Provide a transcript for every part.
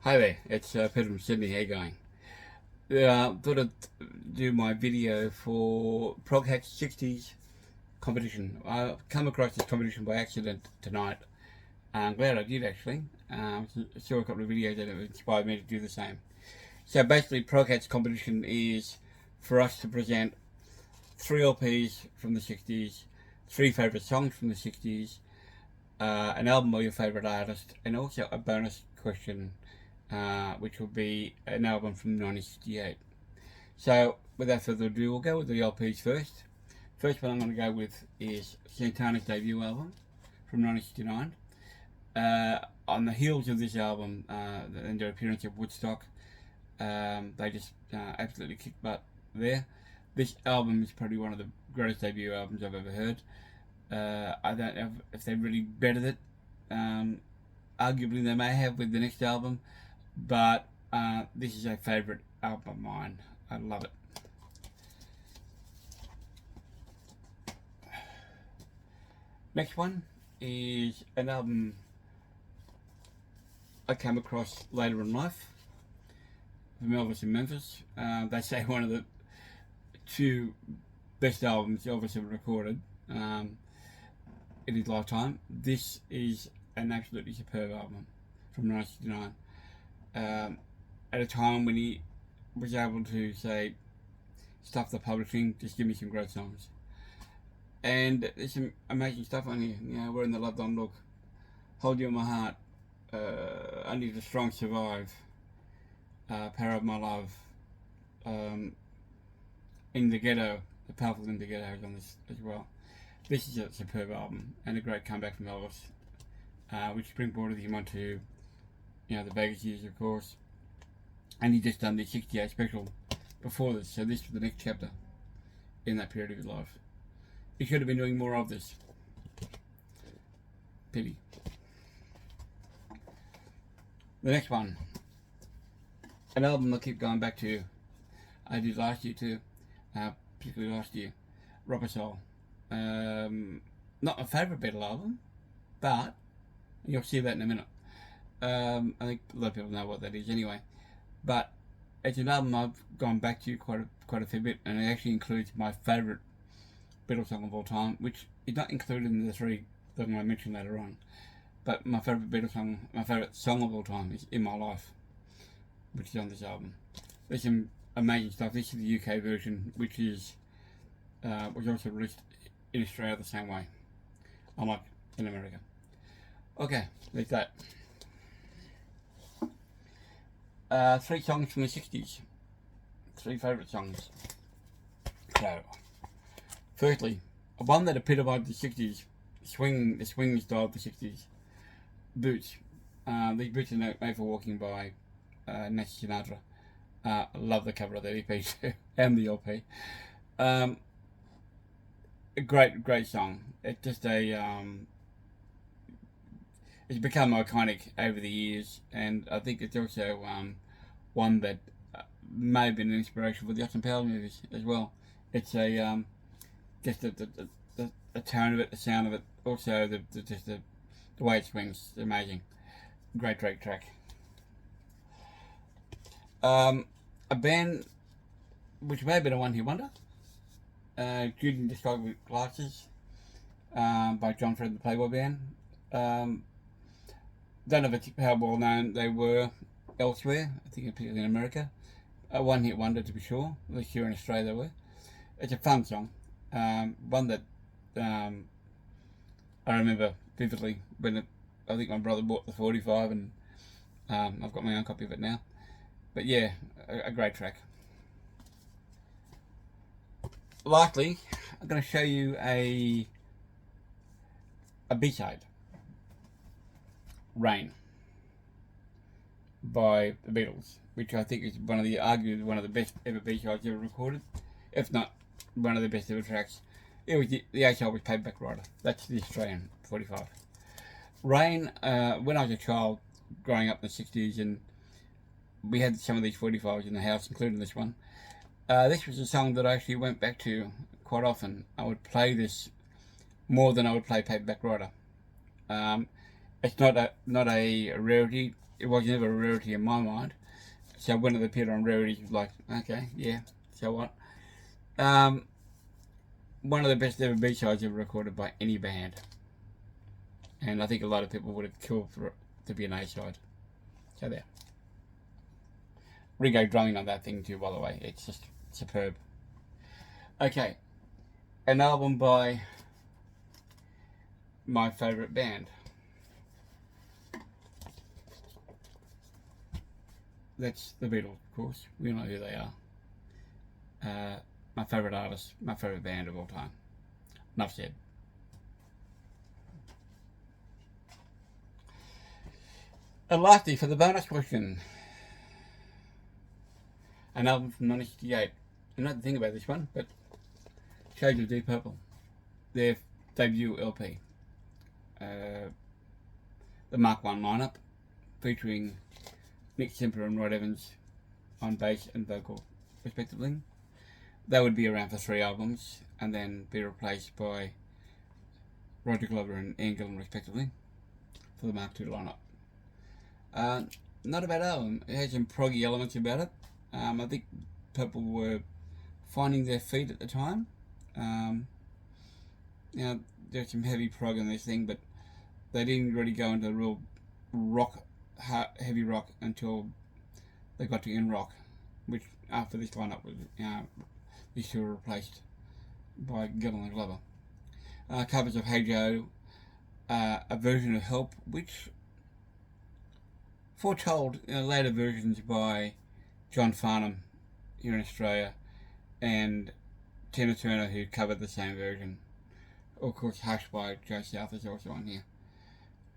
Hi there, it's Peter from Sydney. How you going? Thought I'd do my video for Proghat 60's competition. I come across this competition by accident tonight. I'm glad I did actually. Saw a couple of videos that have inspired me to do the same. So basically, Proghat's competition is for us to present 3 LPs from the 60's, 3 favourite songs from the 60's, an album by your favourite artist, and also a bonus question, which will be an album from 1968. So, without further ado, we'll go with the LPs first. First one I'm going to go with is Santana's debut album from 1969. On the heels of this album and their appearance at Woodstock, they just absolutely kicked butt there. This album is probably one of the greatest debut albums I've ever heard. I don't know if they really bettered it. Arguably, they may have with the next album, but this is a favourite album of mine. I love it. Next one is an album I came across later in life from Elvis in Memphis. They say one of the 2 best albums Elvis ever recorded in his lifetime. This is an absolutely superb album from 1969. At a time when he was able to say, stuff the publishing, just give me some great songs. And there's some amazing stuff on here. You know, We're in the Love Don't Look, Hold You in My Heart, Only the Strong Survive, Power of My Love, In the Ghetto, The Powerful in the Ghetto is on this as well. This is a superb album and a great comeback from Elvis, which springboarded him onto, the Vegas years, of course. And he just done the 68 special before this, so this was the next chapter in that period of his life. He should have been doing more of this. Pity. The next one, an album I keep going back to. I did last year too, particularly last year, Rubber Soul. Not my favourite Beatle album, but you'll see that in a minute. I think a lot of people know what that is anyway. But it's an album I've gone back to quite a fair bit, and it actually includes my favourite Beatles song of all time, which is not included in the 3 that I mentioned later on. But my favourite Beatles song, my favourite song of all time is In My Life, which is on this album. There's some amazing stuff. This is the UK version, which was also released in Australia the same way, unlike in America. Okay, there's that. 3 songs from the 60's. 3 favourite songs. So, firstly, one that epitomised the 60's, the swing style of the 60's. Boots. These boots are made for walking by Nancy Sinatra. I love the cover of that EP too, and the LP. A great song. It's just it's become iconic over the years, and I think it's also one that may have been an inspiration for the Austin Powers movies as well. It's just the tone of it, the sound of it, also the way it swings, it's amazing. Great track. A band which may have been a one-hit wonder, Judy and the Sky with Glasses, by John Fred and the Playboy Band. Don't know how well known they were elsewhere, I think particularly in America. A one-hit wonder to be sure, at least here in Australia they were. It's a fun song, one that I remember vividly when I think my brother bought the 45, and I've got my own copy of it now. But yeah, a great track. Lastly, I'm going to show you a B-side. Rain by the Beatles, which I think is arguably one of the best ever B-sides ever recorded, if not one of the best ever tracks. It was the A-side was Payback Rider. That's the Australian 45. Rain, when I was a child growing up in the 60's, and we had some of these 45s in the house, including this one. This was a song that I actually went back to quite often. I would play this more than I would play Payback Rider. It's not a rarity it was never a rarity in my mind. So when it appeared on rarities, it was like, okay, yeah, so what? One of the best ever B-sides ever recorded by any band. And I think a lot of people would have killed for it to be an A-side. So there. Rigo drumming on that thing too, by the way. It's just superb. Okay. An album by my favourite band. That's the Beatles, of course. We know who they are. My favourite artist, my favourite band of all time. Enough said. And lastly, for the bonus question, an album from 1968. I know the thing about this one, but Shades of Deep Purple, their debut LP. The Mark I lineup, featuring Nick Simper and Rod Evans on bass and vocal, respectively. They would be around for 3 albums and then be replaced by Roger Glover and Ian Gillan, respectively, for the Mark II lineup. Not a bad album. It had some proggy elements about it. I think Purple were finding their feet at the time. There's some heavy prog in this thing, but they didn't really go into real rock, heavy rock until they got to In Rock, which after this lineup was, these two were replaced by Gillan and Glover. Covers of Hey Joe, a version of Help, which foretold later versions by John Farnham here in Australia, and Tina Turner, who covered the same version. Of course, Hush by Joe South is also on here.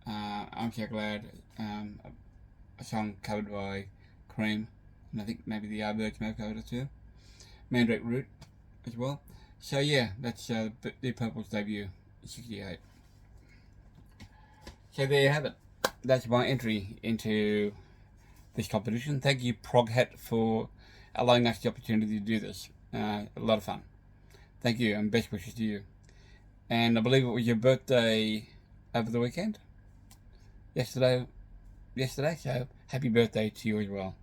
I'm So Glad, a song covered by Cream, and I think maybe the Yardbirds may have covered it too. Mandrake Root as well. So yeah, that's Deep Purple's debut in '68. So there you have it. That's my entry into this competition. Thank you, Proghat, for allowing us the opportunity to do this. A lot of fun. Thank you, and best wishes to you. And I believe it was your birthday over the weekend? Yesterday, so happy birthday to you as well.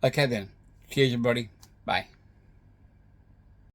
Okay then. Cheers, everybody. Bye.